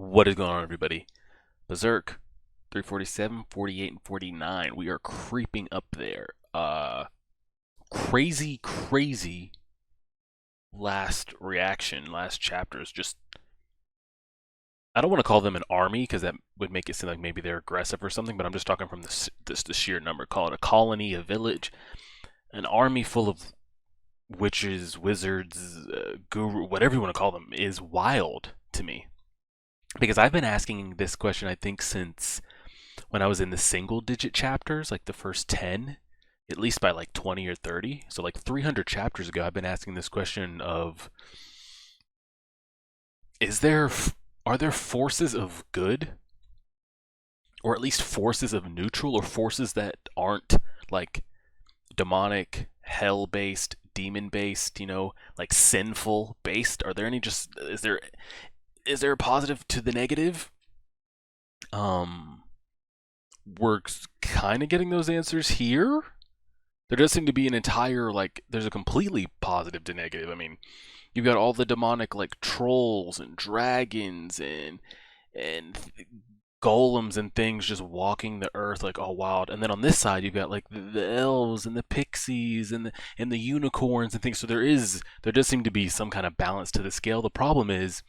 What is going on, everybody? Berserk, 347, 48, and 49. We are creeping up there. Crazy last reaction, last chapters. Just, I don't want to call them an army because that would make it seem like maybe they're aggressive or something, but I'm just talking from the sheer number. Call it a colony, a village, an army full of witches, wizards, guru, whatever you want to call them, is wild to me. Because I've been asking this question, I think, since when I was in the single digit chapters, like the first 10, at least by like 20 or 30. So, like 300 chapters ago, I've been asking this question of is there, are there forces of good, or at least forces of neutral, or forces that aren't like demonic, hell based, demon based, like sinful based? Are there any just, is there a positive to the negative? Um, we're kind of getting those answers here. There does seem to be an entire, like, there's a completely positive to negative. I mean, you've got all the demonic, like, trolls and dragons and golems and things just walking the earth like all wild. And then on this side, you've got like the elves and the pixies and the unicorns and things. So there does seem to be some kind of balance to the scale. The problem is,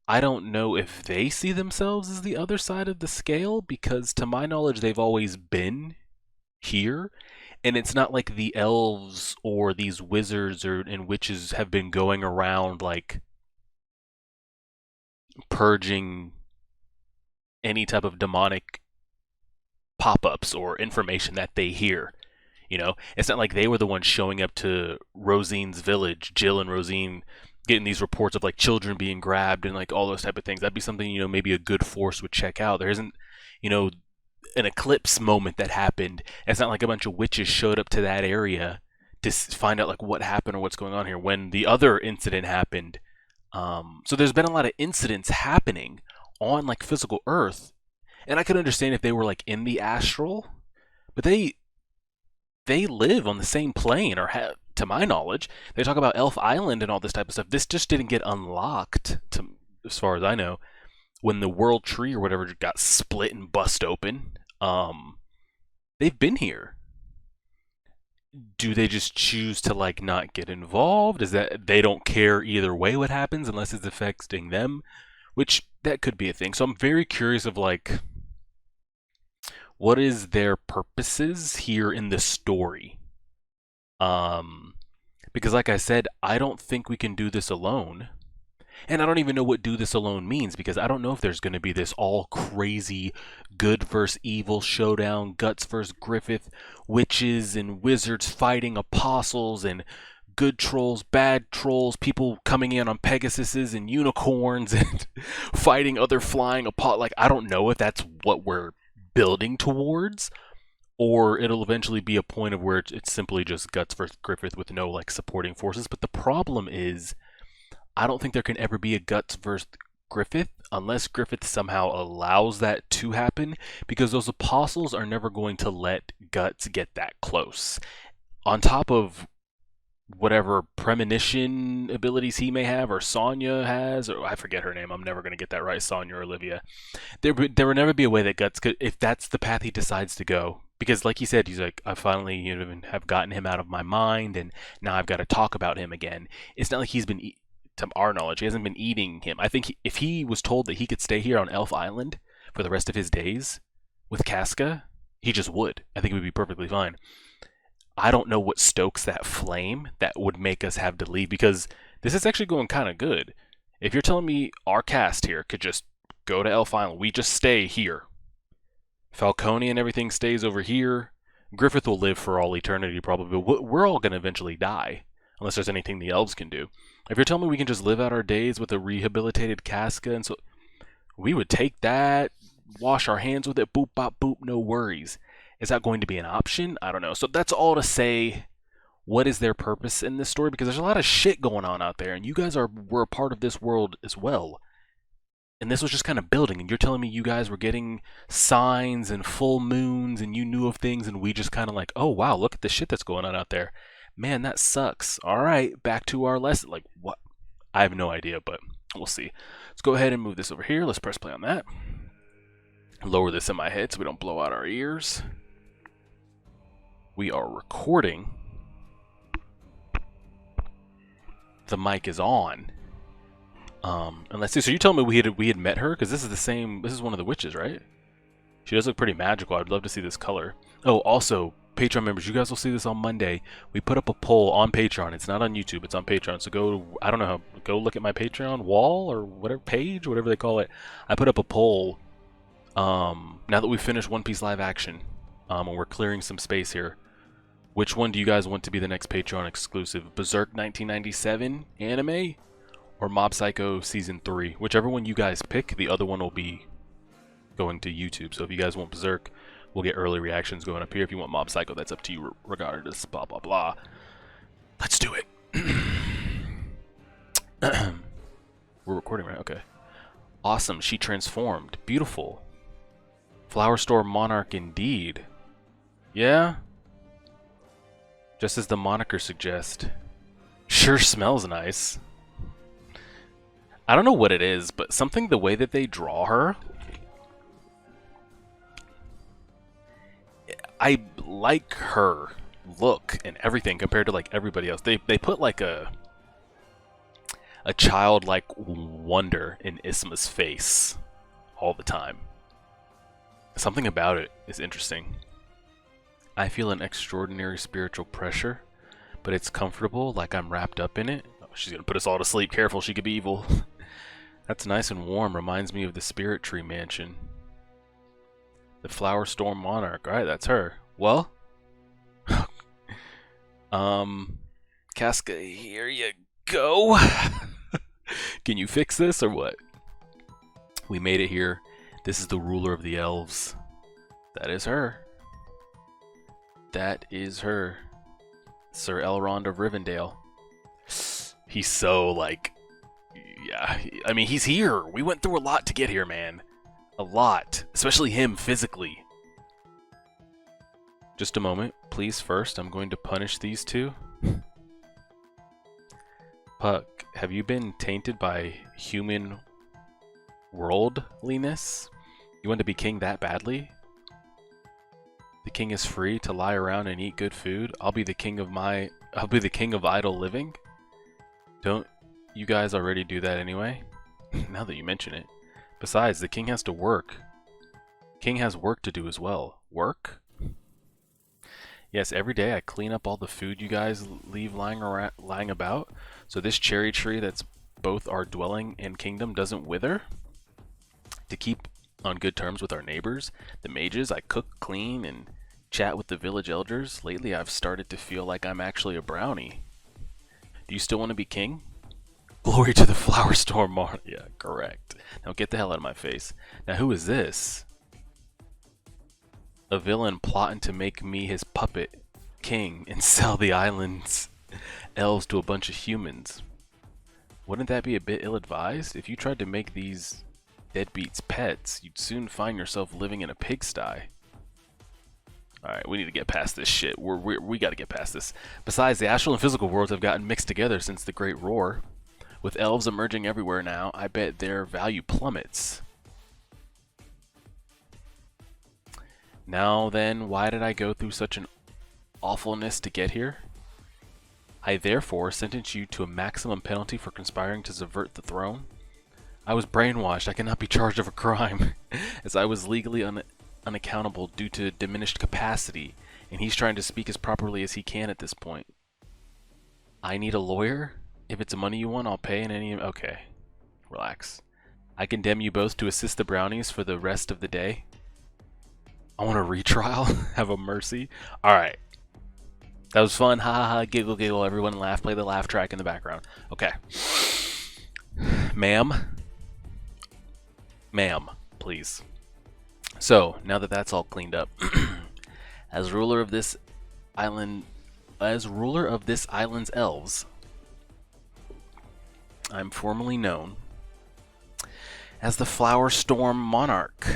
I don't know if they see themselves as the other side of the scale because, to my knowledge, they've always been here. And it's not like the elves or these wizards and witches have been going around like purging any type of demonic pop-ups or information that they hear. It's not like they were the ones showing up to Rosine's village, Jill and Rosine, getting these reports of like children being grabbed and like all those type of things. That'd be something, maybe a good force would check out. There isn't, an eclipse moment that happened. It's not like a bunch of witches showed up to that area to find out like what happened or what's going on here when the other incident happened. So there's been a lot of incidents happening on like physical Earth, and I could understand if they were like in the astral, but they live on the same plane, or to my knowledge, they talk about Elf Island and all this type of stuff. This just didn't get unlocked, as far as I know, when the World Tree or whatever got split and bust open. They've been here. Do they just choose to like not get involved? Is that they don't care either way what happens unless it's affecting them? Which that could be a thing. So I'm very curious of like what is their purposes here in the story. Because like I said, I don't think we can do this alone. And I don't even know what do this alone means, because I don't know if there's going to be this all crazy good versus evil showdown, Guts versus Griffith, witches and wizards fighting apostles, and good trolls, bad trolls, people coming in on Pegasuses and unicorns and fighting other flying apostles. Like, I don't know if that's what we're building towards, or it'll eventually be a point of where it's simply just Guts versus Griffith with no like supporting forces. But the problem is, I don't think there can ever be a Guts versus Griffith unless Griffith somehow allows that to happen, because those apostles are never going to let Guts get that close. On top of whatever premonition abilities he may have, or Sonya has, or I forget her name, I'm never going to get that right, Sonya or Olivia. There will never be a way that Guts could, if that's the path he decides to go. Because like he said, he's like, I finally have gotten him out of my mind, and now I've got to talk about him again. It's not like he's been to our knowledge, he hasn't been eating him. I think if he was told that he could stay here on Elf Island for the rest of his days with Casca, he just would. I think it would be perfectly fine. I don't know what stokes that flame that would make us have to leave, because this is actually going kind of good. If you're telling me our cast here could just go to Elf Island, we just stay here. Falcone and everything stays over here. Griffith will live for all eternity probably, but we're all going to eventually die, unless there's anything the elves can do. If you're telling me we can just live out our days with a rehabilitated Casca, and so we would take that, wash our hands with it, boop, bop, boop, no worries. Is that going to be an option? I don't know. So that's all to say, what is their purpose in this story? Because there's a lot of shit going on out there, and you guys were a part of this world as well. And this was just kind of building, and you're telling me you guys were getting signs and full moons, and you knew of things, and we just kind of like, oh wow, look at the shit that's going on out there. Man, that sucks. All right, back to our lesson. Like, what? I have no idea, but We'll see. Let's go ahead and move this over here. Let's press play on that. Lower this in my head so we don't blow out our ears. We are recording. The mic is on. And let's see. So you telling me we had met her? Because this is the same. This is one of the witches, right? She does look pretty magical. I'd love to see this color. Oh, also, Patreon members, you guys will see this on Monday. We put up a poll on Patreon. It's not on YouTube. It's on Patreon. So go, I don't know how, go look at my Patreon wall or whatever, page, whatever they call it. I put up a poll now that we've finished One Piece live action, and we're clearing some space here. Which one do you guys want to be the next Patreon exclusive? Berserk 1997 anime or Mob Psycho Season 3? Whichever one you guys pick, the other one will be going to YouTube. So if you guys want Berserk, we'll get early reactions going up here. If you want Mob Psycho, that's up to you, regardless, blah, blah, blah. Let's do it. We're recording, right? Okay. Awesome. She transformed. Beautiful. Flower Store Monarch indeed. Yeah? Just as the moniker suggests. Sure smells nice. I don't know what it is, but something the way that they draw her, I like her look and everything compared to like everybody else. They put like a childlike wonder in Isma's face all the time. Something about it is interesting. I feel an extraordinary spiritual pressure, but it's comfortable, like I'm wrapped up in it. Oh, she's gonna put us all to sleep. Careful, she could be evil. That's nice and warm. Reminds me of the Spirit Tree Mansion. The Flower Storm Monarch. Alright, that's her. Well, Casca, here you go. Can you fix this or what? We made it here. This is the ruler of the elves. That is her. That is her. Sir Elrond of Rivendell. He's so, like, yeah, I mean, he's here. We went through a lot to get here, man. A lot. Especially him, physically. Just a moment, please. First, I'm going to punish these two. Puck, have you been tainted by human worldliness? You want to be king that badly? The king is free to lie around and eat good food. I'll be the king of idle living. Don't you guys already do that anyway? Now that you mention it. Besides, the king has to work. King has work to do as well. Work? Yes, every day I clean up all the food you guys leave lying about, so this cherry tree that's both our dwelling and kingdom doesn't wither. To keep on good terms with our neighbors, the mages, I cook, clean, and chat with the village elders. Lately I've started to feel like I'm actually a brownie. Do you still want to be king? Glory to the Flower Storm Monarch. Yeah, correct. Now get the hell out of my face. Now who is this? A villain plotting to make me his puppet king and sell the island's elves to a bunch of humans. Wouldn't that be a bit ill-advised? If you tried to make these deadbeats pets, you'd soon find yourself living in a pigsty. Alright, we need to get past this shit. We gotta get past this. Besides, the astral and physical worlds have gotten mixed together since the Great Roar. With elves emerging everywhere now, I bet their value plummets. Now then, why did I go through such an awfulness to get here? I therefore sentence you to a maximum penalty for conspiring to subvert the throne. I was brainwashed. I cannot be charged of a crime, as I was legally unaccountable due to diminished capacity, and he's trying to speak as properly as he can at this point. I need a lawyer? If it's money you want, I'll pay in any... Okay. Relax. I condemn you both to assist the brownies for the rest of the day. I want a retrial? Have a mercy? Alright. That was fun. Ha ha ha. Giggle giggle. Everyone laugh. Play the laugh track in the background. Okay. Ma'am. Ma'am, please. So, now that that's all cleaned up, as ruler of this island's elves, I'm formally known as the Flower Storm Monarch.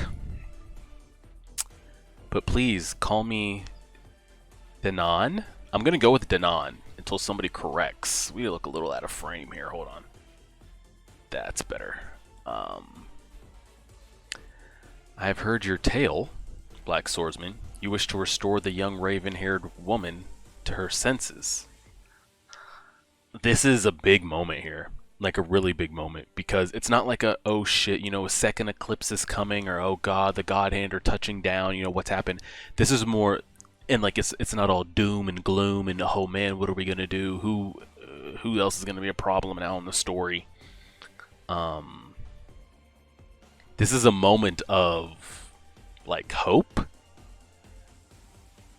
But please call me Danon. I'm gonna go with Danon until somebody corrects. We look a little out of frame here. Hold on. That's better. I have heard your tale, Black Swordsman. You wish to restore the young raven-haired woman to her senses. This is a big moment here. Like a really big moment. Because it's not like a, oh shit, a second eclipse is coming, or oh god, the god hand are touching down, what's happened. This is more, and like it's not all doom and gloom and oh man, what are we gonna do? Who else is gonna be a problem now in the story? This is a moment of like hope,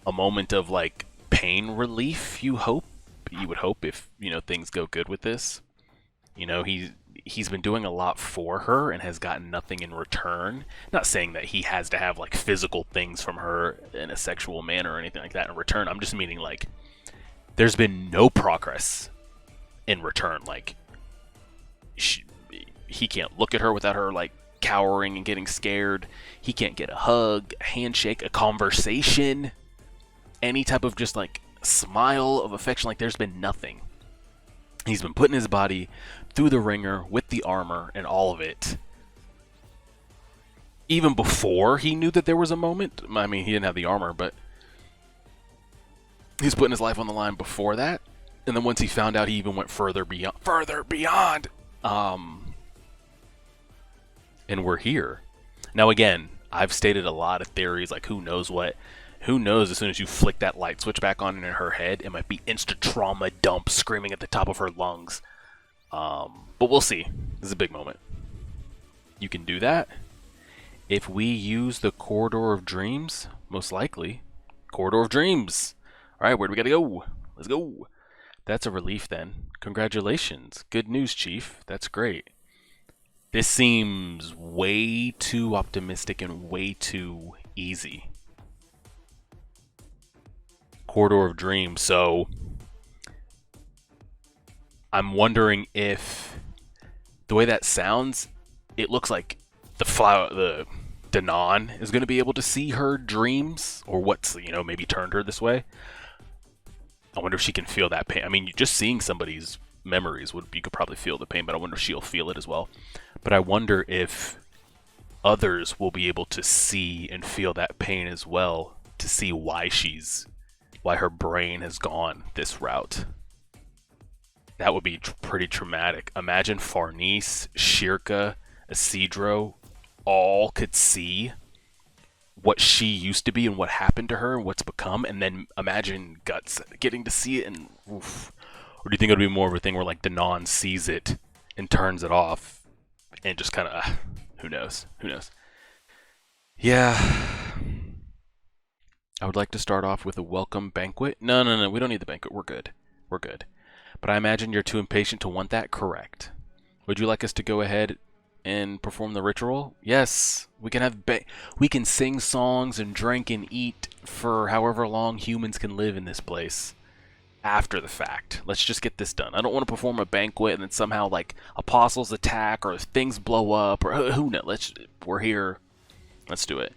a moment of like pain relief. You would hope if things go good with this. He's been doing a lot for her and has gotten nothing in return. Not saying that he has to have like physical things from her in a sexual manner or anything like that in return. I'm just meaning like there's been no progress in return. Like he can't look at her without her like cowering and getting scared. He can't get a hug, a handshake, a conversation, any type of just like smile of affection. Like there's been nothing. He's been putting his body through the ringer with the armor and all of it. Even before he knew that there was a moment. I mean, he didn't have the armor, but he's putting his life on the line before that. And then once he found out, he even went further beyond. And we're here. Now again, I've stated a lot of theories, like who knows what. Who knows, as soon as you flick that light switch back on in her head, it might be instant trauma dump screaming at the top of her lungs. But we'll see. This is a big moment. You can do that. If we use the Corridor of Dreams, most likely. Corridor of Dreams. Alright, where do we gotta go? Let's go. That's a relief then. Congratulations. Good news, Chief. That's great. This seems way too optimistic and way too easy. Corridor of Dreams, so I'm wondering if the way that sounds, it looks like the Danon is going to be able to see her dreams, or what's, maybe turned her this way. I wonder if she can feel that pain. I mean, just seeing somebody's memories, you could probably feel the pain, but I wonder if she'll feel it as well. But I wonder if others will be able to see and feel that pain as well, to see why her brain has gone this route. That would be pretty traumatic. Imagine Farnese, Shirka, Isidro all could see what she used to be and what happened to her and what's become, and then imagine Guts getting to see it and oof. Or do you think it would be more of a thing where like Danon sees it and turns it off and just kind of, who knows? Who knows? Yeah. I would like to start off with a welcome banquet. No, we don't need the banquet. We're good. We're good. But I imagine you're too impatient to want that. Correct. Would you like us to go ahead and perform the ritual? Yes. We can we can sing songs and drink and eat for however long humans can live in this place. After the fact. Let's just get this done. I don't want to perform a banquet and then somehow like apostles attack or things blow up or who knows. We're here. Let's do it.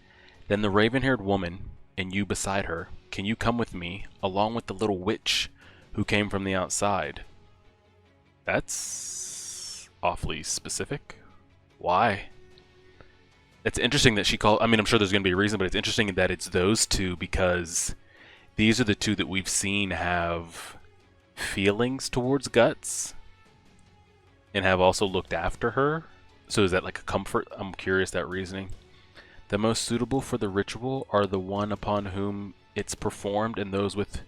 Then the raven-haired woman and you beside her, can you come with me along with the little witch who came from the outside? That's awfully specific. Why? It's interesting that she called. I mean, I'm sure there's going to be a reason, but it's interesting that it's those two because these are the two that we've seen have feelings towards Guts and have also looked after her. So is that like a comfort? I'm curious that reasoning. The most suitable for the ritual are the one upon whom it's performed and those with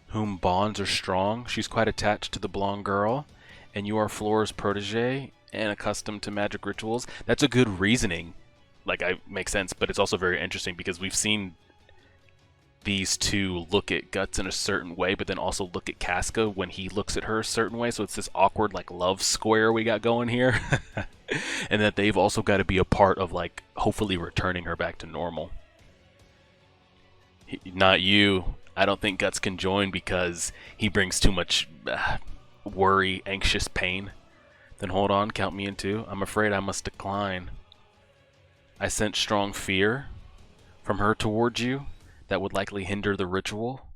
whom bonds are strong. She's quite attached to the blonde girl, and you are Flora's protege and accustomed to magic rituals. That's a good reasoning. Like, makes sense, but it's also very interesting because we've seen these two look at Guts in a certain way, but then also look at Casca when he looks at her a certain way. So it's this awkward, like, love square we got going here. And that they've also got to be a part of, like, hopefully returning her back to normal. Not you. I don't think Guts can join because he brings too much worry, anxious pain. Then hold on, count me in two. I'm afraid I must decline. I sense strong fear from her towards you that would likely hinder the ritual.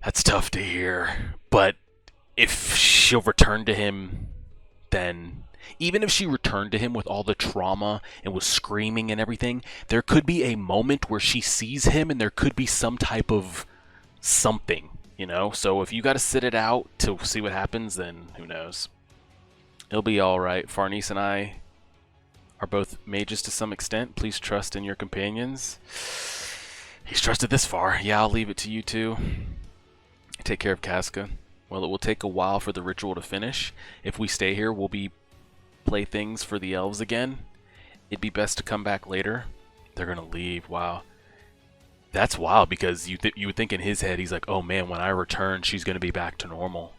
That's tough to hear. But if she'll return to him, then even if she returned to him with all the trauma and was screaming and everything, there could be a moment where she sees him and there could be some type of something, you know? So if you got to sit it out to see what happens, then who knows? It'll be alright. Farnese and I are both mages to some extent. Please trust in your companions. He's trusted this far. Yeah, I'll leave it to you two. Take care of Casca. Well, it will take a while for the ritual to finish. If we stay here, we'll be playthings for the elves again. It'd be best to come back later. They're gonna leave. Wow. That's wild, because you would think in his head, he's like, oh man, when I return, she's gonna be back to normal.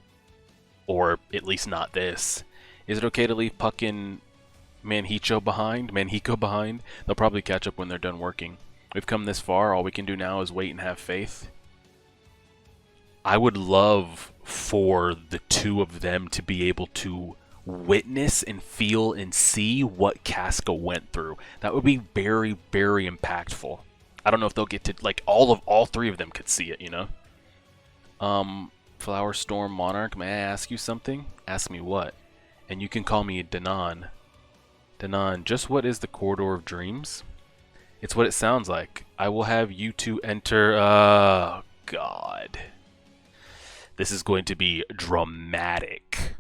Or at least not this. Is it okay to leave Puck and Manhiko behind? They'll probably catch up when they're done working. We've come this far. All we can do now is wait and have faith. I would love for the two of them to be able to witness and feel and see what Casca went through. That would be very, very impactful. I don't know if they'll get to, like, all three of them could see it, you know? Flower Storm Monarch, may I ask you something? Ask me what? And you can call me Danan. Danan, just what is the Corridor of Dreams? It's what it sounds like. I will have you two enter... Oh, God. This is going to be dramatic.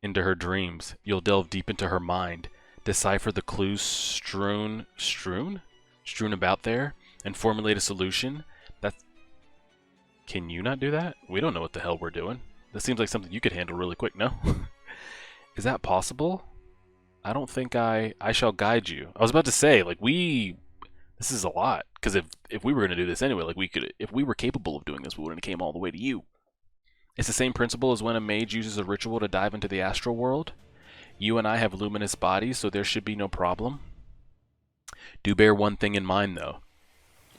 Into her dreams. You'll delve deep into her mind. Decipher the clues strewn about there, and formulate a solution. Can you not do that? We don't know what the hell we're doing. This seems like something you could handle really quick, no? Is that possible? I don't think I shall guide you. I was about to say, like, this is a lot. Because if we were going to do this anyway, like, if we were capable of doing this, we wouldn't have came all the way to you. It's the same principle as when a mage uses a ritual to dive into the astral world. You and I have luminous bodies, so there should be no problem. Do bear one thing in mind, though.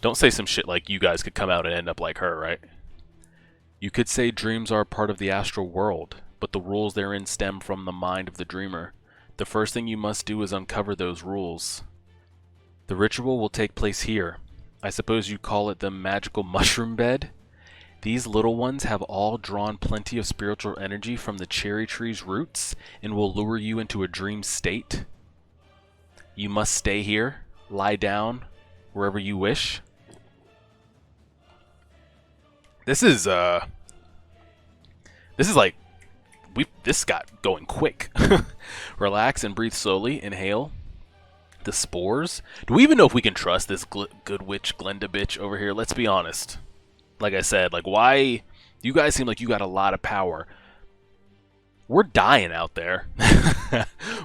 Don't say some shit like you guys could come out and end up like her, right? You could say dreams are part of the astral world, but the rules therein stem from the mind of the dreamer. The first thing you must do is uncover those rules. The ritual will take place here. I suppose you call it the magical mushroom bed? These little ones have all drawn plenty of spiritual energy from the cherry tree's roots and will lure you into a dream state. You must stay here, lie down, wherever you wish. This is like, this got going quick. Relax and breathe slowly. Inhale the spores. Do we even know if we can trust this good witch Glenda bitch over here? Let's be honest. Like I said, like, why? You guys seem like you got a lot of power. We're dying out there.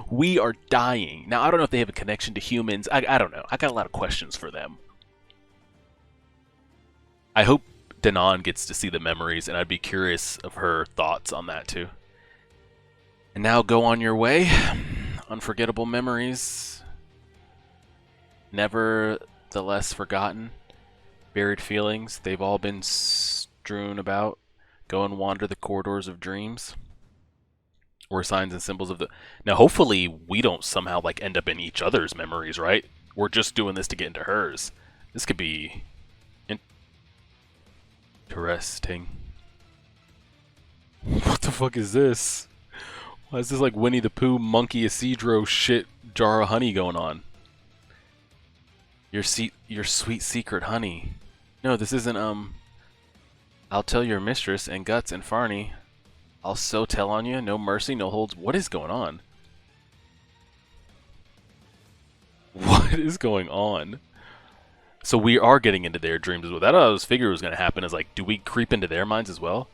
We are dying. Now, I don't know if they have a connection to humans. I don't know. I got a lot of questions for them. I hope Danan gets to see the memories, and I'd be curious of her thoughts on that, too. And now go on your way. Unforgettable memories. Nevertheless forgotten. Buried feelings, they've all been strewn about. Go and wander the corridors of dreams. Or signs and symbols of the... Now, hopefully, we don't somehow, like, end up in each other's memories, right? We're just doing this to get into hers. This could be... interesting. What the fuck is this? Why is this, like, Winnie the Pooh, Monkey Isidro shit jar of honey going on? Your sweet secret honey. No, this isn't, I'll tell your mistress and Guts and Farney. I'll so tell on you. No mercy, no holds. What is going on? What is going on? So we are getting into their dreams as well. That I was figuring was going to happen. Is like, do we creep into their minds as well?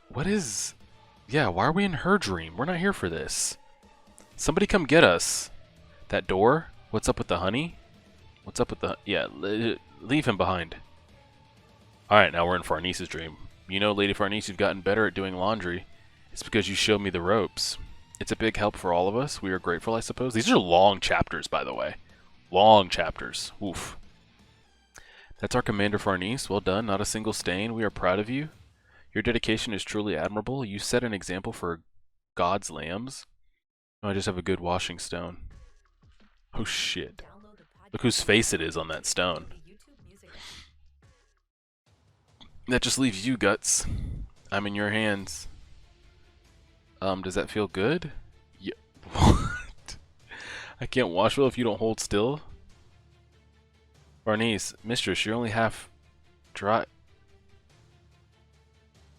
What is... Yeah, why are we in her dream? We're not here for this. Somebody come get us. That door? What's up with the honey? What's up with the... Yeah, leave him behind. Alright, now we're in Farnese's dream. You know, Lady Farnese, you've gotten better at doing laundry. It's because you showed me the ropes. It's a big help for all of us. We are grateful, I suppose. These are long chapters, by the way. Long chapters. Oof. That's our Commander Farnese. Well done. Not a single stain. We are proud of you. Your dedication is truly admirable. You set an example for God's lambs. Oh, I just have a good washing stone. Oh, shit. Look whose face it is on that stone. That just leaves you, Guts. I'm in your hands. Does that feel good? Yeah. What? I can't wash well if you don't hold still. Barnice, mistress, you're only half dry.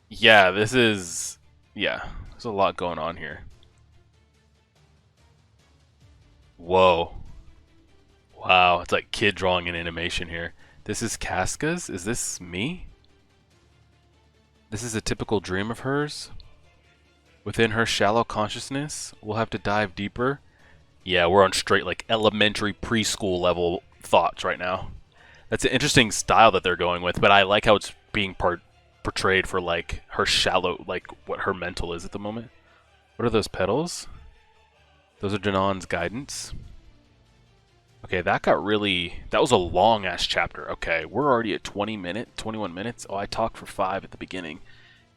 Yeah, this is... Yeah, there's a lot going on here. Whoa. Wow, it's like kid drawing an animation here. This is Casca's? Is this me? This is a typical dream of hers? Within her shallow consciousness, we'll have to dive deeper. Yeah, we're on straight like elementary preschool level thoughts right now. That's an interesting style that they're going with, but I like how it's being portrayed for like her shallow, like what her mental is at the moment. What are those petals? Those are Danon's guidance. Okay, that was a long ass chapter. Okay, we're already at 21 minutes. Oh, I talked for 5 at the beginning.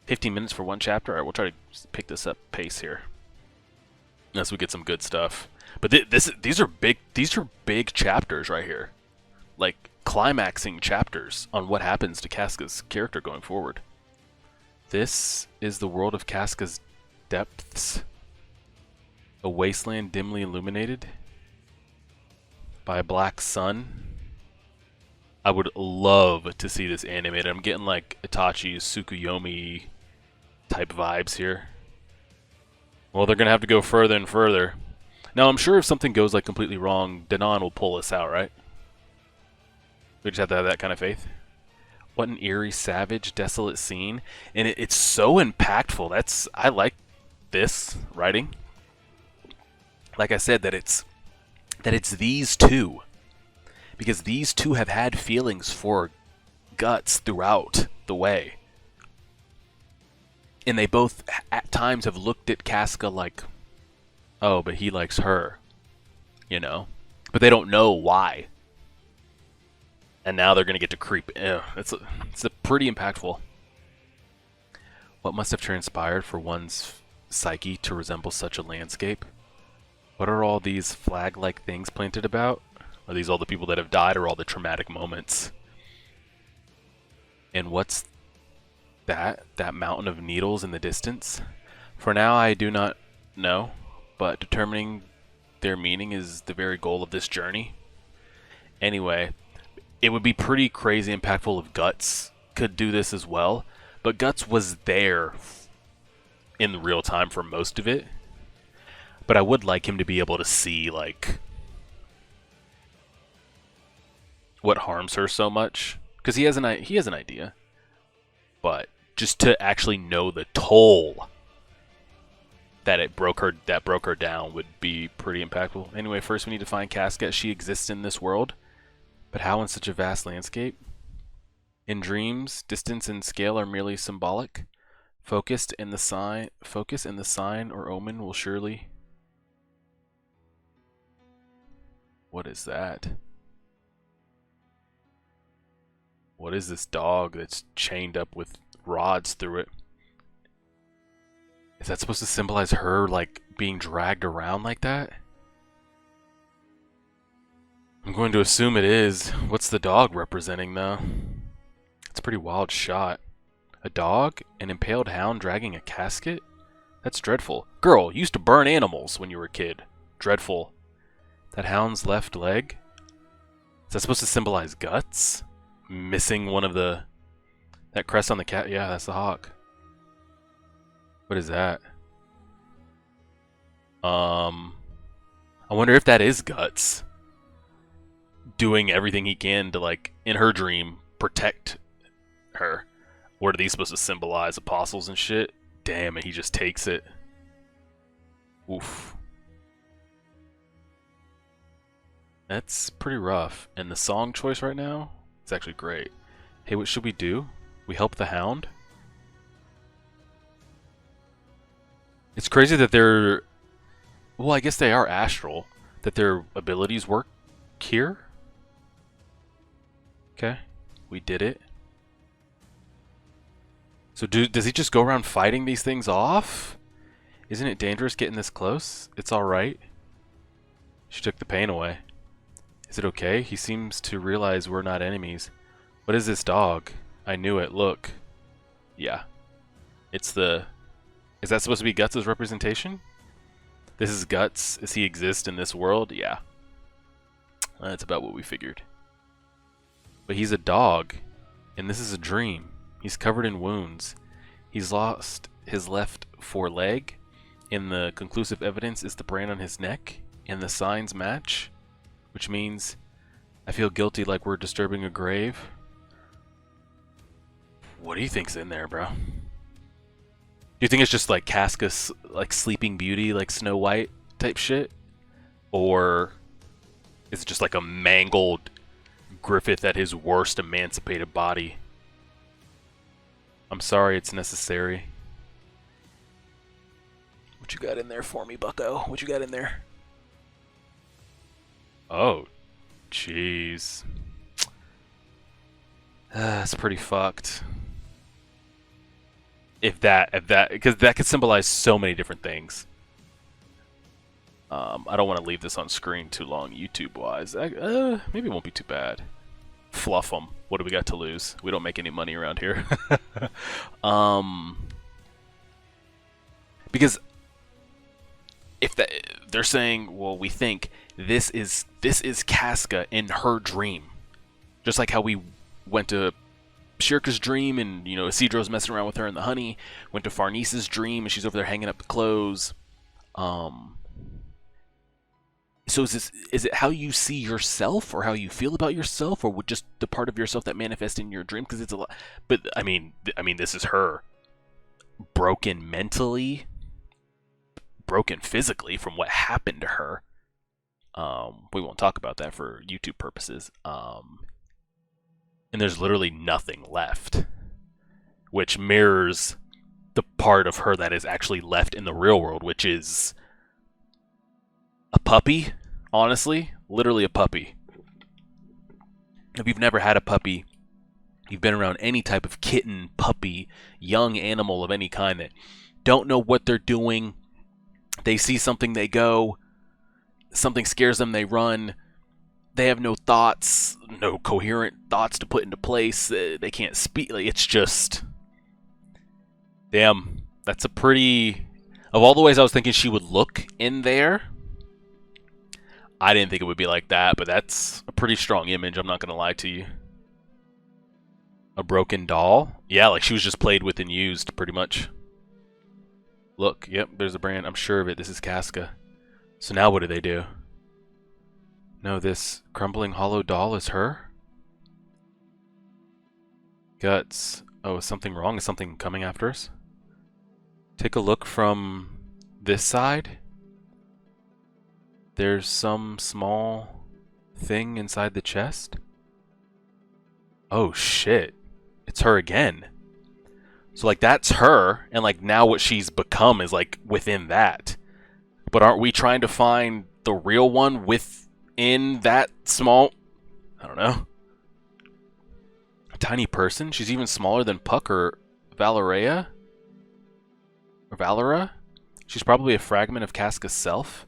15 minutes for one chapter. All right, we'll try to pick this up pace here. Unless we get some good stuff. But these are big chapters right here. Like climaxing chapters on what happens to Casca's character going forward. This is the world of Casca's depths. A wasteland dimly illuminated by a black sun. I would love to see this animated. I'm getting like Itachi's Tsukuyomi type vibes here. Well, they're gonna have to go further and further. Now, I'm sure if something goes like completely wrong, Danon will pull us out, right? We just have to have that kind of faith. What an eerie, savage, desolate scene, and it's so impactful. I like this writing. Like I said, that it's these two, because these two have had feelings for Guts throughout the way, and they both at times have looked at Casca like, oh, but he likes her, you know, but they don't know why. And now they're gonna get to creep. It's a pretty impactful. What must have transpired for one's psyche to resemble such a landscape? What are all these flag-like things planted about? Are these all the people that have died, or all the traumatic moments? And what's that mountain of needles in the distance? For now, I do not know, but determining their meaning is the very goal of this journey. Anyway, it would be pretty crazy impactful if Guts could do this as well, but Guts was there in real time for most of it. But I would like him to be able to see, like, what harms her so much, because he has an idea. But just to actually know the toll that broke her down would be pretty impactful. Anyway, first we need to find Casca. She exists in this world, but how in such a vast landscape? In dreams, distance and scale are merely symbolic. Focus in the sign or omen will surely. What is that? What is this dog that's chained up with rods through it? Is that supposed to symbolize her, like, being dragged around like that? I'm going to assume it is. What's the dog representing, though? It's a pretty wild shot. A dog? An impaled hound dragging a casket? That's dreadful. Girl, you used to burn animals when you were a kid. Dreadful. That hound's left leg? Is that supposed to symbolize Guts? Missing one of the... That crest on the cat? Yeah, that's the hawk. What is that? I wonder if that is Guts doing everything he can to, like, in her dream, protect her. What are these supposed to symbolize? Apostles and shit? Damn, and he just takes it. Oof. That's pretty rough. And the song choice right now is actually great. Hey, what should we do? We help the hound? It's crazy that they're... Well, I guess they are astral. That their abilities work here? Okay. We did it. So does he just go around fighting these things off? Isn't it dangerous getting this close? It's alright. She took the pain away. Is it okay? He seems to realize we're not enemies. What is this dog? I knew it. Look. Yeah. It's the Is that supposed to be Guts' representation? This is Guts. Does he exist in this world? Yeah. That's about what we figured. But he's a dog, and this is a dream. He's covered in wounds. He's lost his left foreleg, and the conclusive evidence is the brand on his neck, and the signs match, which means I feel guilty like we're disturbing a grave. What do you think's in there, bro? Do you think it's just like Casca's like Sleeping Beauty, like Snow White type shit? Or is it just like a mangled Griffith at his worst emancipated body? I'm sorry it's necessary. What you got in there for me, bucko? What you got in there? Oh, jeez. That's pretty fucked. If that, because that could symbolize so many different things. I don't want to leave this on screen too long, YouTube-wise. Maybe it won't be too bad. Fluff them. What do we got to lose? We don't make any money around here. Because if they're saying, well, we think this is Casca in her dream, just like how we went to Shirka's dream, and Isidro's messing around with her in the honey. Went to Farnese's dream, and she's over there hanging up the clothes. So is it how you see yourself, or how you feel about yourself, or just the part of yourself that manifests in your dream? Because it's a lot. But I mean, this is her broken mentally, broken physically from what happened to her. We won't talk about that for YouTube purposes. And there's literally nothing left, which mirrors the part of her that is actually left in the real world, which is a puppy, honestly. Literally a puppy. If you've never had a puppy, you've been around any type of kitten, puppy, young animal of any kind that don't know what they're doing. They see something, they go. Something scares them, they run. They have no thoughts, no coherent thoughts to put into place. They can't speak. Like, it's just... Damn. That's a pretty... Of all the ways I was thinking she would look in there, I didn't think it would be like that, but that's a pretty strong image, I'm not going to lie to you. A broken doll? Yeah, like she was just played with and used, pretty much. Look, yep, there's a brand. I'm sure of it. This is Casca. So now what do they do? No, this crumbling hollow doll is her? Guts. Oh, is something wrong? Is something coming after us? Take a look from this side. There's some small thing inside the chest. Oh shit. It's her again. So like that's her, and like now what she's become is like within that. But aren't we trying to find the real one within that small... I don't know. A tiny person? She's even smaller than Puck or Valeria? Or Valera? She's probably a fragment of Casca's self,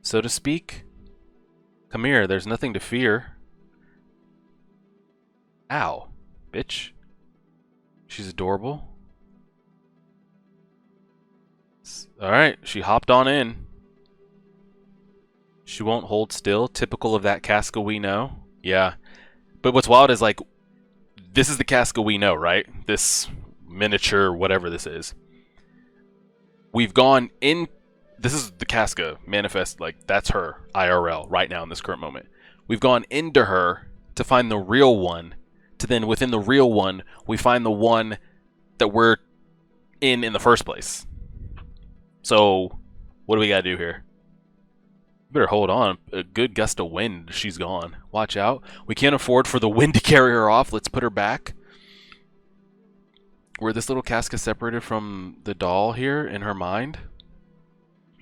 so to speak. Come here, there's nothing to fear. Ow, bitch. She's adorable. Alright, she hopped on in. She won't hold still. Typical of that Casca we know. Yeah. But what's wild is, like, this is the Casca we know, right? This miniature, whatever this is. We've gone in... This is the Casca manifest, like, that's her, IRL, right now in this current moment. We've gone into her to find the real one, to then within the real one, we find the one that we're in the first place. So, what do we gotta do here? Better hold on. A good gust of wind, she's gone. Watch out. We can't afford for the wind to carry her off. Let's put her back. Were this little Casca separated from the doll here in her mind?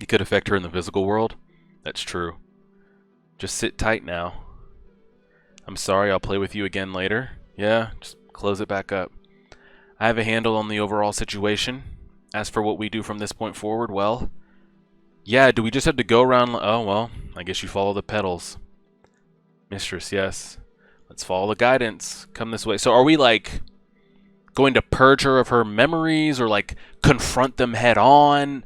It could affect her in the physical world. That's true. Just sit tight now. I'm sorry, I'll play with you again later. Yeah, just close it back up. I have a handle on the overall situation. As for what we do from this point forward, well... Yeah, do we just have to go around... Oh, well, I guess you follow the pedals. Mistress, yes. Let's follow the guidance. Come this way. So are we, like... going to purge her of her memories or like confront them head on.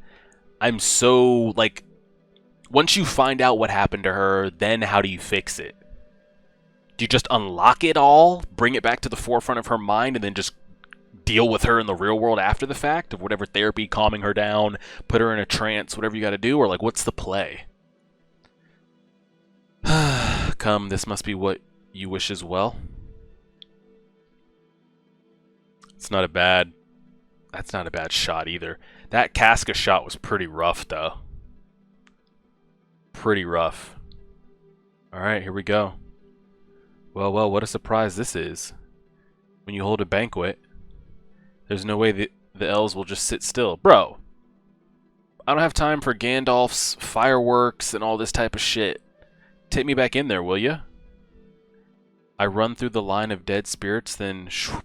I'm so like, once you find out what happened to her, then how do you fix it? Do you just unlock it all, bring it back to the forefront of her mind, and then just deal with her in the real world after the fact of whatever therapy, calming her down, put her in a trance, whatever you got to do? Or like, what's the play? Come, this must be what you wish as well. It's not a bad... That's not a bad shot either. That Casca shot was pretty rough, though. Pretty rough. Alright, here we go. Well, what a surprise this is. When you hold a banquet, there's no way the elves will just sit still. Bro, I don't have time for Gandalf's fireworks and all this type of shit. Take me back in there, will ya? I run through the line of dead spirits, then shwoop.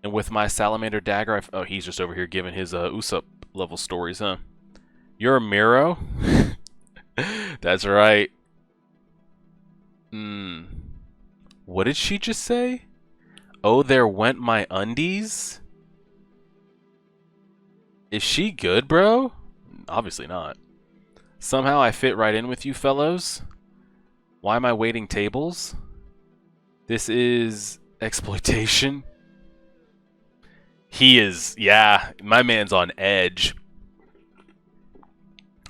And with my salamander dagger, oh, he's just over here giving his Usopp level stories, huh? You're a Miro? That's right. What did she just say? Oh, there went my undies? Is she good, bro? Obviously not. Somehow I fit right in with you fellows. Why am I waiting tables? This is exploitation. He is, yeah, my man's on edge.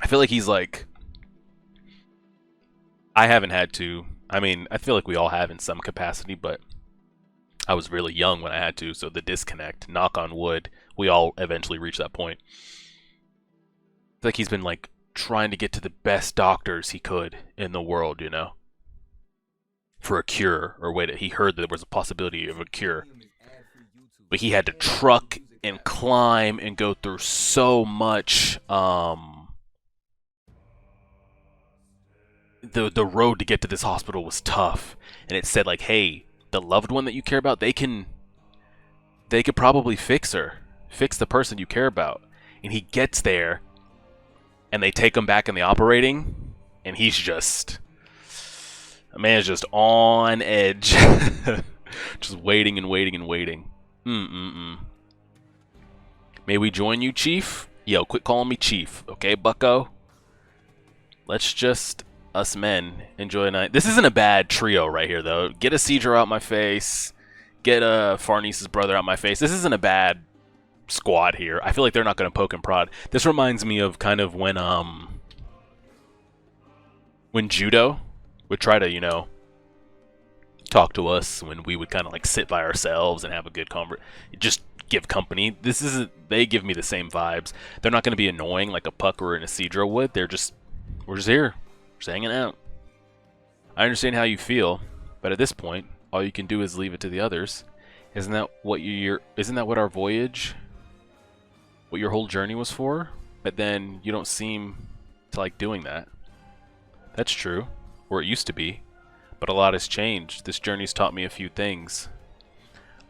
I feel like he's like, I haven't had to. I mean, I feel like we all have in some capacity, but I was really young when I had to, so the disconnect, knock on wood, we all eventually reach that point. I feel like he's been like trying to get to the best doctors he could in the world, you know, for a cure, or wait, he heard that there was a possibility of a cure. But he had to truck and climb and go through so much, the road to get to this hospital was tough. And it said like, hey, the loved one that you care about, they could probably fix her. Fix the person you care about. And he gets there, and they take him back in the operating, and he's just... a man's just on edge. Just waiting and waiting and waiting. May we join you, Chief? Yo, quit calling me Chief, okay, bucko? Let's just, us men, enjoy a night. This isn't a bad trio right here, though. Get a Seidr out my face. Get a Farnese's brother out my face. This isn't a bad squad here. I feel like they're not going to poke and prod. This reminds me of kind of when Judo would try to, you know, talk to us, when we would kind of like sit by ourselves and have a good just give company. This isn't, they give me the same vibes. They're not going to be annoying like a Pucker and a Seidr would. We're just here, just hanging out. I understand how you feel, but at this point, all you can do is leave it to the others. Isn't that what our voyage, what your whole journey was for? But then you don't seem to like doing that. That's true, or it used to be. But a lot has changed. This journey's taught me a few things.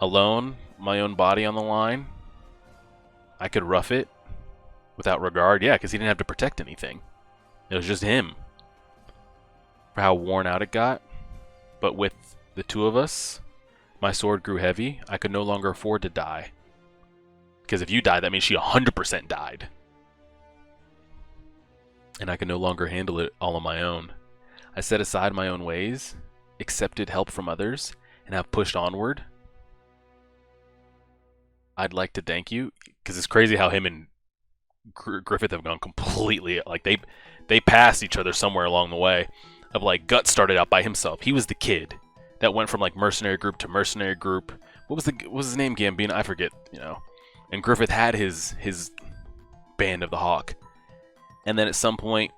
Alone, my own body on the line, I could rough it without regard. Yeah, because he didn't have to protect anything. It was just him. For how worn out it got. But with the two of us, my sword grew heavy. I could no longer afford to die. Because if you die, that means she 100% died. And I could no longer handle it all on my own. I set aside my own ways, accepted help from others, and have pushed onward. I'd like to thank you, because it's crazy how him and Griffith have gone completely, like they passed each other somewhere along the way. Of like, Guts started out by himself. He was the kid that went from like mercenary group to mercenary group. What was his name? Gambino? I forget, you know. And Griffith had his band of the Hawk. And then at some point,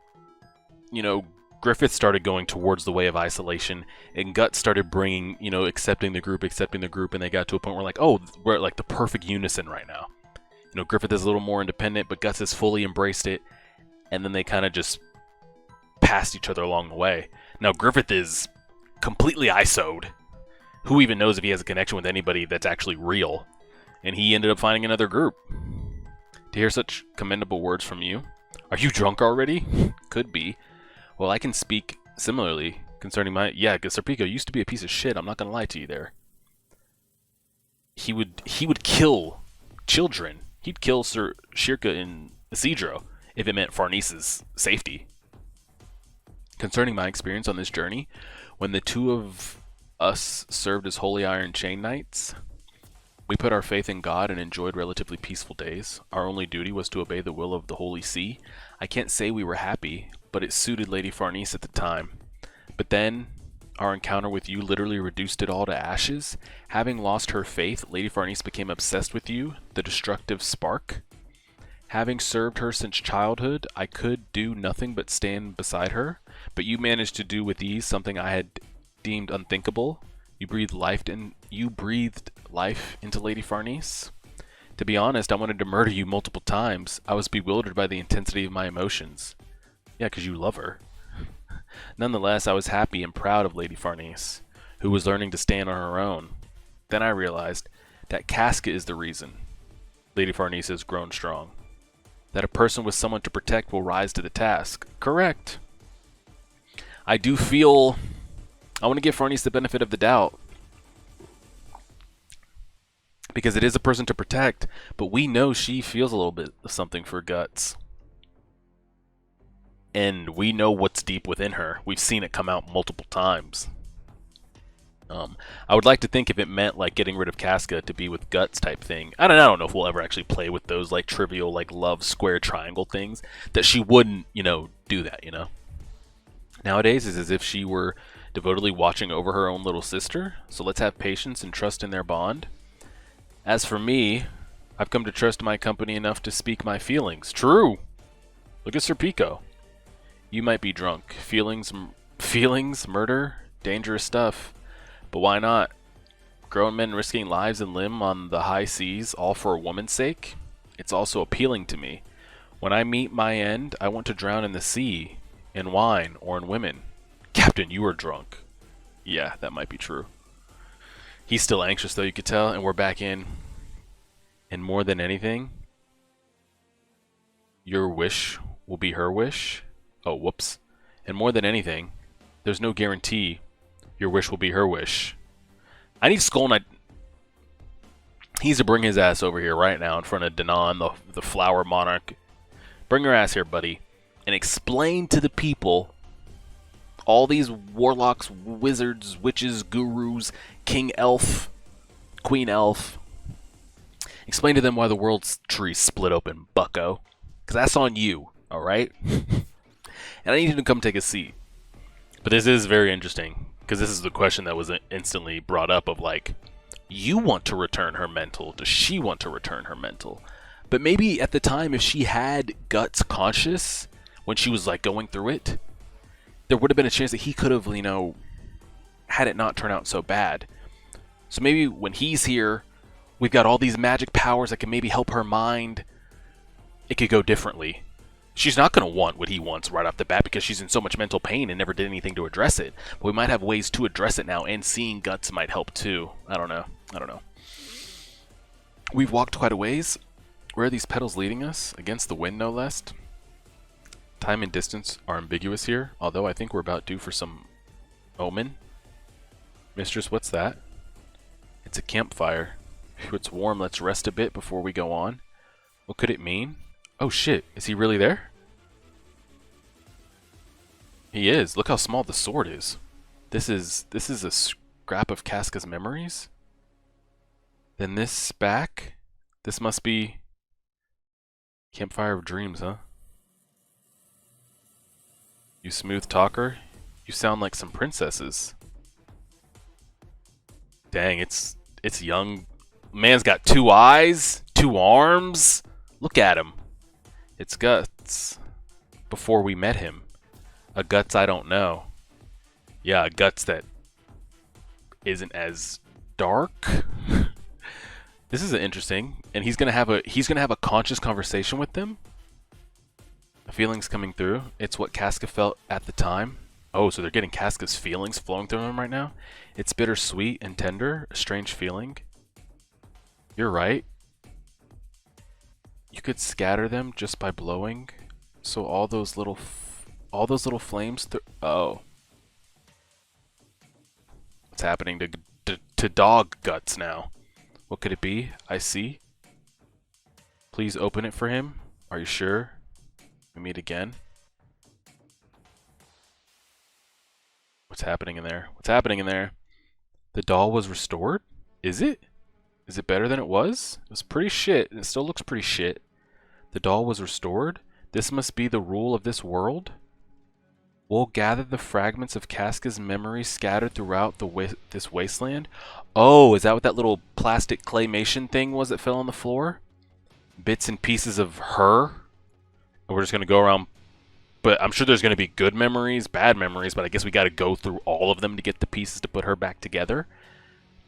you know, Griffith started going towards the way of isolation, and Guts started bringing, you know, accepting the group, and they got to a point where like, oh, we're at like the perfect unison right now. You know, Griffith is a little more independent, but Guts has fully embraced it, and then they kind of just passed each other along the way. Now Griffith is completely ISO'd. Who even knows if he has a connection with anybody that's actually real? And he ended up finding another group. To hear such commendable words from you. Are you drunk already? Could be. Well, I can speak similarly concerning my... Yeah, because Serpico used to be a piece of shit. I'm not going to lie to you there. he would kill children. He'd kill Sir Shirka and Isidro if it meant Farnese's safety. Concerning my experience on this journey, when the two of us served as Holy Iron Chain Knights, we put our faith in God and enjoyed relatively peaceful days. Our only duty was to obey the will of the Holy See. I can't say we were happy, but it suited Lady Farnese at the time. But then, our encounter with you literally reduced it all to ashes. Having lost her faith, Lady Farnese became obsessed with you, the destructive spark. Having served her since childhood, I could do nothing but stand beside her, but you managed to do with ease something I had deemed unthinkable. You breathed life into Lady Farnese. To be honest, I wanted to murder you multiple times. I was bewildered by the intensity of my emotions. Yeah, because you love her. Nonetheless, I was happy and proud of Lady Farnese, who was learning to stand on her own. Then I realized that Casca is the reason Lady Farnese has grown strong. That a person with someone to protect will rise to the task. Correct. I do feel... I want to give Farnese the benefit of the doubt. Because it is a person to protect, but we know she feels a little bit of something for Guts. And we know what's deep within her. We've seen it come out multiple times. I would like to think if it meant like getting rid of Casca to be with Guts type thing. I don't know if we'll ever actually play with those like trivial like love square triangle things. That she wouldn't, do that, Nowadays it's as if she were devotedly watching over her own little sister. So let's have patience and trust in their bond. As for me, I've come to trust my company enough to speak my feelings. True! Look at Sir Pico. You might be drunk. Feelings, murder, dangerous stuff. But why not? Grown men risking lives and limb on the high seas, all for a woman's sake? It's also appealing to me. When I meet my end, I want to drown in the sea, in wine, or in women. Captain, you are drunk. Yeah, that might be true. He's still anxious, though, you could tell, and we're back in. And more than anything, your wish will be her wish. Oh, whoops. And more than anything, there's no guarantee your wish will be her wish. I need Skull Knight. He needs to bring his ass over here right now in front of Danon, the Flower Monarch. Bring your ass here, buddy, and explain to the people, all these warlocks, wizards, witches, gurus, King Elf, Queen Elf. Explain to them why the world's tree split open, bucko. Because that's on you, alright? And I need you to come take a seat. But this is very interesting, because this is the question that was instantly brought up of like, you want to return her mental. Does she want to return her mental? But maybe at the time, if she had Guts conscious when she was like going through it, there would have been a chance that he could have, had it not turn out so bad. So maybe when he's here, we've got all these magic powers that can maybe help her mind. It could go differently. She's not going to want what he wants right off the bat because she's in so much mental pain and never did anything to address it. But we might have ways to address it now, and seeing Guts might help too. I don't know. We've walked quite a ways. Where are these petals leading us? Against the wind, no less. Time and distance are ambiguous here, although I think we're about due for some omen. Mistress, what's that? It's a campfire. Phew, it's warm. Let's rest a bit before we go on. What could it mean? Oh shit, is he really there? He is. Look how small the sword is. This is a scrap of Casca's memories? Then this back? This must be Campfire of Dreams, huh? You smooth talker? You sound like some princesses. Dang, it's young. Man's got 2 eyes, 2 arms. Look at him. It's Guts. Before we met him. A Guts I don't know. Yeah, a Guts that isn't as dark. This is interesting. And he's gonna have a conscious conversation with them. A feeling's coming through. It's what Casca felt at the time. Oh, so they're getting Casca's feelings flowing through them right now? It's bittersweet and tender, a strange feeling. You're right. You could scatter them just by blowing. So all those little flames. Oh, what's happening to dog Guts now? What could it be? I see. Please open it for him. Are you sure? We meet again. What's happening in there? What's happening in there? The doll was restored? Is it? Is it better than it was? It was pretty shit. It still looks pretty shit. The doll was restored? This must be the rule of this world? We'll gather the fragments of Casca's memory scattered throughout this wasteland. Oh, is that what that little plastic claymation thing was that fell on the floor? Bits and pieces of her? And we're just going to go around... But I'm sure there's going to be good memories, bad memories, but I guess we got to go through all of them to get the pieces to put her back together.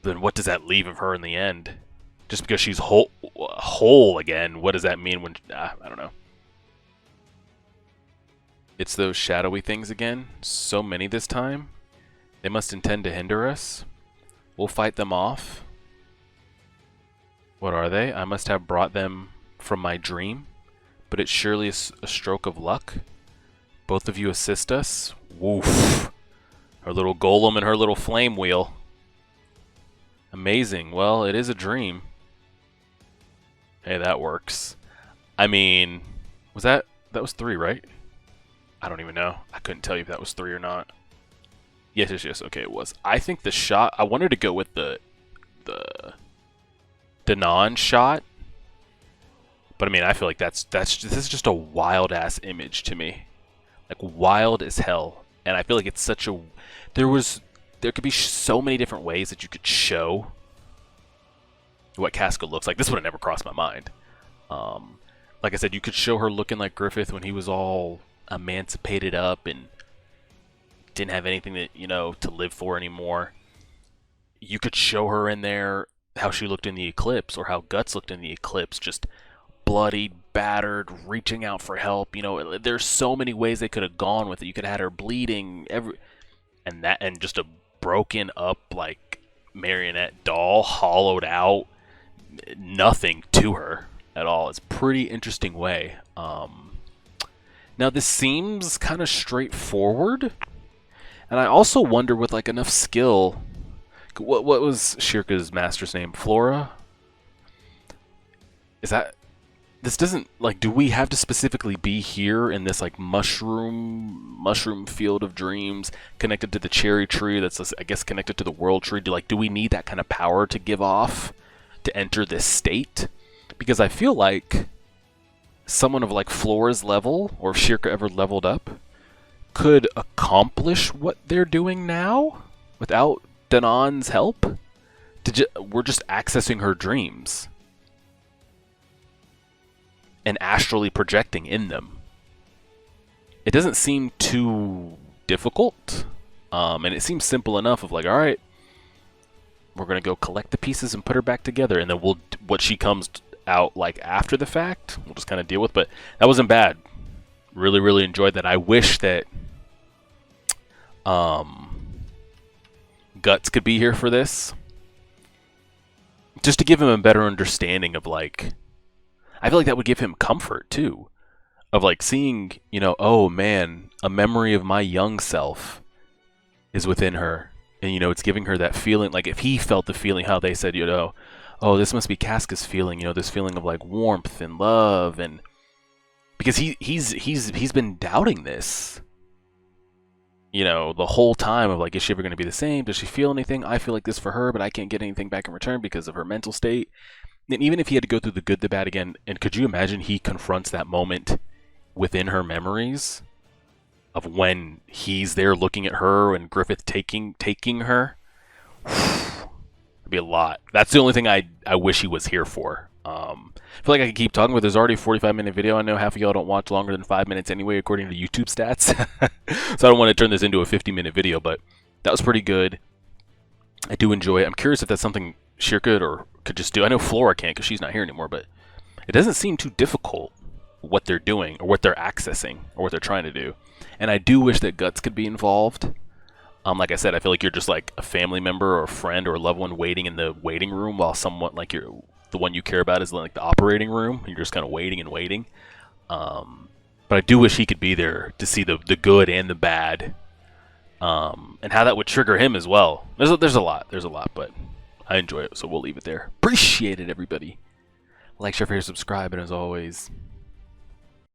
Then what does that leave of her in the end? Just because she's whole again, what does that mean when... I don't know. It's those shadowy things again. So many this time. They must intend to hinder us. We'll fight them off. What are they? I must have brought them from my dream. But it's surely a stroke of luck. Both of you assist us. Woof. Her little golem and her little flame wheel. Amazing. Well, it is a dream. Hey, that works. I mean, was that was 3, right? I don't even know. I couldn't tell you if that was 3 or not. Yes. Okay, it was. I think the shot... I wanted to go with the Danon shot. But I mean, I feel like this is just a wild-ass image to me. Like, wild as hell. And I feel like it's such a... There could be so many different ways that you could show what Casca looks like. This would have never crossed my mind. Like I said, you could show her looking like Griffith when he was all emancipated up and didn't have anything that, you know, to live for anymore. You could show her in there how she looked in the Eclipse, or how Guts looked in the Eclipse, just bloodied, battered, reaching out for help. You know, there's so many ways they could have gone with it. You could have had her bleeding, and just a broken up, like, marionette doll, hollowed out, nothing to her at all. It's a pretty interesting way. Now this seems kind of straightforward, and I also wonder with like enough skill, what was Shirka's master's name? Flora? Is that... This doesn't, like, do we have to specifically be here in this, like, mushroom field of dreams connected to the cherry tree that's, I guess, connected to the world tree? Do we need that kind of power to give off to enter this state? Because I feel like someone of, like, Flora's level, or if Shirka ever leveled up, could accomplish what they're doing now without Danon's help. We're just accessing her dreams and astrally projecting in them. It doesn't seem too difficult, and it seems simple enough of like, all right, we're gonna go collect the pieces and put her back together, and then what she comes out like after the fact, we'll just kind of deal with. But that wasn't bad. Really enjoyed that. I wish that Guts could be here for this, just to give him a better understanding of like... I feel like that would give him comfort, too. Of, like, seeing, you know, oh, man, a memory of my young self is within her. And, you know, it's giving her that feeling. Like, if he felt the feeling, how they said, you know, oh, this must be Casca's feeling. You know, this feeling of, like, warmth and love. And because he's been doubting this, you know, the whole time of, like, is she ever going to be the same? Does she feel anything? I feel like this for her, but I can't get anything back in return because of her mental state. And even if he had to go through the good, the bad again, and could you imagine he confronts that moment within her memories of when he's there looking at her and Griffith taking her? It'd be a lot. That's the only thing I wish he was here for. I feel like I could keep talking, but there's already a 45-minute video. I know half of y'all don't watch longer than 5 minutes anyway, according to YouTube stats. So I don't want to turn this into a 50-minute video, but that was pretty good. I do enjoy it. I'm curious if that's something Shirka or could just do. I know Flora can't because she's not here anymore, but it doesn't seem too difficult what they're doing or what they're accessing or what they're trying to do. And I do wish that Guts could be involved. Like I said, I feel like you're just like a family member or a friend or a loved one waiting in the waiting room while someone like the one you care about is like the operating room. And you're just kind of waiting and waiting. But I do wish he could be there to see the good and the bad, and how that would trigger him as well. There's a lot, but I enjoy it, so we'll leave it there. Appreciate it, everybody. Like, share, favorite, subscribe, and as always,